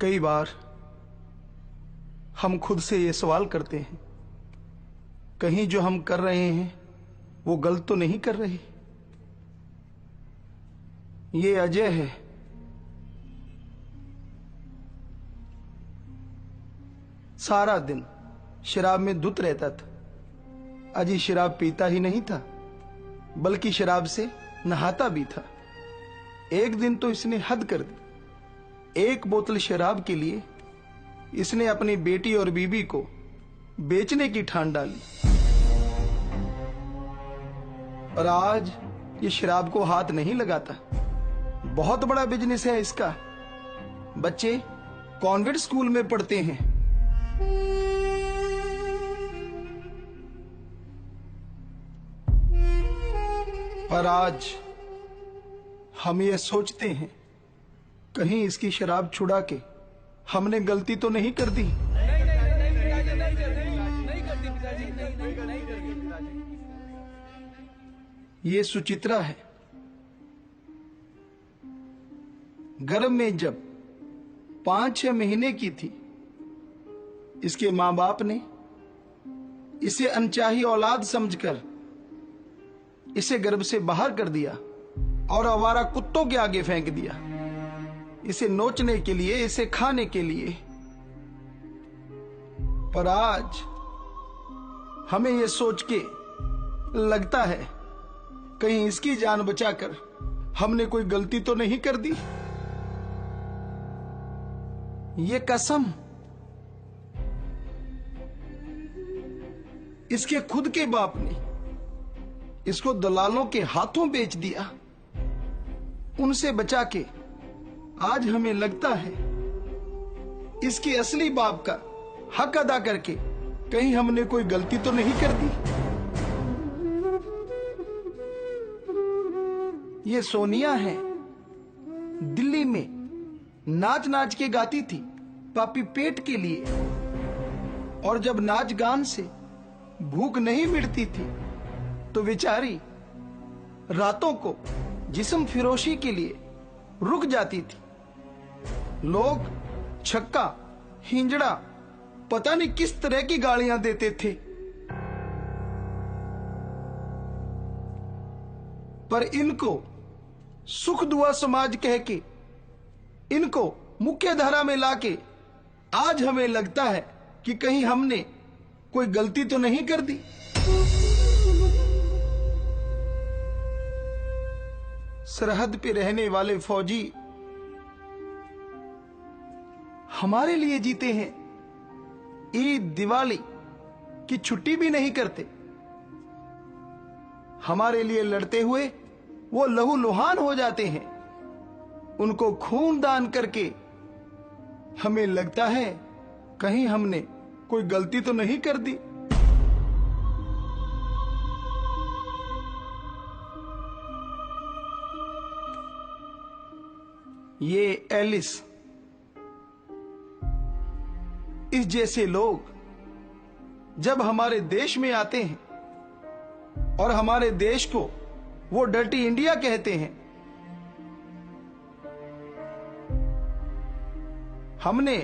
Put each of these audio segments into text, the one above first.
कई बार हम खुद से ये सवाल करते हैं, कहीं जो हम कर रहे हैं वो गलत तो नहीं कर रहे। ये अजय है, सारा दिन शराब में धुत रहता था। अजय शराब पीता ही नहीं था बल्कि शराब से नहाता भी था। एक दिन तो इसने हद कर दी। एक बोतल शराब के लिए इसने अपनी बेटी और बीबी को बेचने की ठान डाली। और आज ये शराब को हाथ नहीं लगाता। बहुत बड़ा बिजनेस है इसका। बच्चे कॉन्वेंट स्कूल में पढ़ते हैं। पर आज हम ये सोचते हैं कहीं इसकी शराब छुड़ा के हमने गलती तो नहीं कर दी। ये सुचित्रा है। गर्भ में जब 5-6 महीने की थी, इसके मां बाप ने इसे अनचाही औलाद समझकर इसे गर्भ से बाहर कर दिया और आवारा कुत्तों के आगे फेंक दिया, इसे नोचने के लिए, इसे खाने के लिए। पर आज हमें यह सोच के लगता है कहीं इसकी जान बचाकर हमने कोई गलती तो नहीं कर दी। ये कसम इसके खुद के बाप ने इसको दलालों के हाथों बेच दिया। उनसे बचा के आज हमें लगता है इसके असली बाप का हक अदा करके कहीं हमने कोई गलती तो नहीं कर दी। ये सोनिया है, दिल्ली में नाच नाच के गाती थी पापी पेट के लिए। और जब नाच गान से भूख नहीं मिटती थी तो बेचारी रातों को जिस्म फिरोशी के लिए रुक जाती थी। लोग छक्का, हिंजड़ा, पता नहीं किस तरह की गालियां देते थे। पर इनको सुख दुआ समाज कह के, इनको मुख्य धारा में लाके आज हमें लगता है कि कहीं हमने कोई गलती तो नहीं कर दी। सरहद पे रहने वाले फौजी हमारे लिए जीते हैं। ईद, दिवाली की छुट्टी भी नहीं करते। हमारे लिए लड़ते हुए वो लहू लुहान हो जाते हैं। उनको खून दान करके हमें लगता है कहीं हमने कोई गलती तो नहीं कर दी। ये एलिस, इस जैसे लोग जब हमारे देश में आते हैं और हमारे देश को वो डर्टी इंडिया कहते हैं, हमने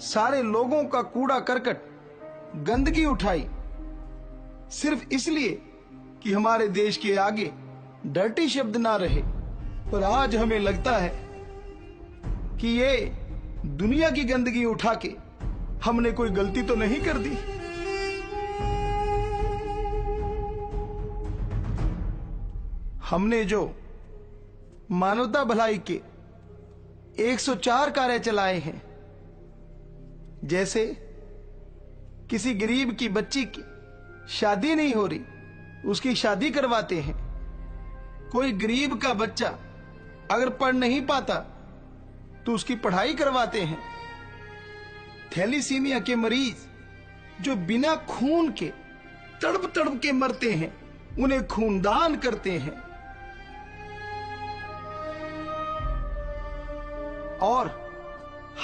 सारे लोगों का कूड़ा करकट, गंदगी उठाई सिर्फ इसलिए कि हमारे देश के आगे डर्टी शब्द ना रहे। पर आज हमें लगता है कि ये दुनिया की गंदगी उठा के हमने कोई गलती तो नहीं कर दी। हमने जो मानवता भलाई के 104 कार्य चलाए हैं, जैसे किसी गरीब की बच्ची की शादी नहीं हो रही, उसकी शादी करवाते हैं। कोई गरीब का बच्चा अगर पढ़ नहीं पाता तो उसकी पढ़ाई करवाते हैं। थैलीसीमिया के मरीज जो बिना खून के तड़प तड़प के मरते हैं, उन्हें खूनदान करते हैं। और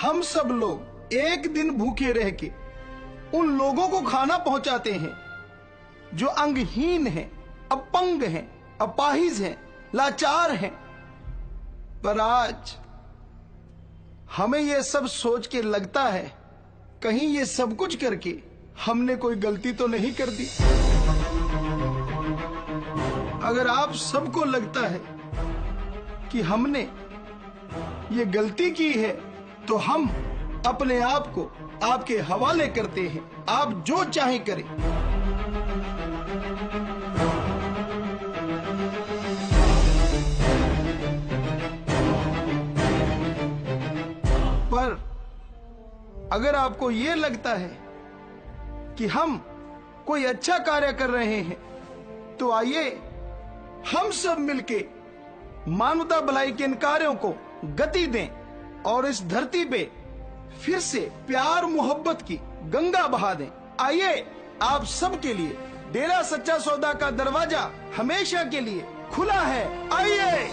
हम सब लोग एक दिन भूखे रह के उन लोगों को खाना पहुंचाते हैं जो अंगहीन हैं, अपंग हैं, अपाहिज हैं, लाचार हैं। पर आज हमें ये सब सोच के लगता है कहीं ये सब कुछ करके हमने कोई गलती तो नहीं कर दी। अगर आप सबको लगता है कि हमने ये गलती की है तो हम अपने आप को आपके हवाले करते हैं। आप जो चाहें करें। पर अगर आपको ये लगता है कि हम कोई अच्छा कार्य कर रहे हैं तो आइए हम सब मिलके मानवता भलाई के इन कार्यों को गति दें और इस धरती पे फिर से प्यार मोहब्बत की गंगा बहा दें। आइए आप सबके लिए डेरा सच्चा सौदा का दरवाजा हमेशा के लिए खुला है। आइए।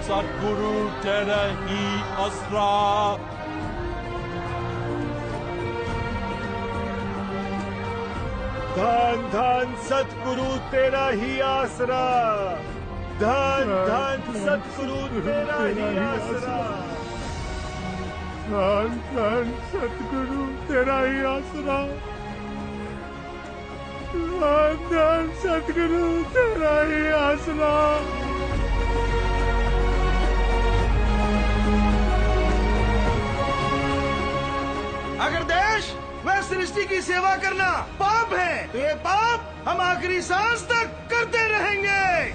सतगुरु तेरा ही आसरा। धन धन सतगुरु तेरा ही आसरा। धन धन सतगुरु तेरा ही आसरा। धन धन सतगुरु तेरा ही आसरा। धन धन सतगुरु तेरा ही आसरा। अगर देश व सृष्टि की सेवा करना पाप है तो ये पाप हम आखिरी सांस तक करते रहेंगे।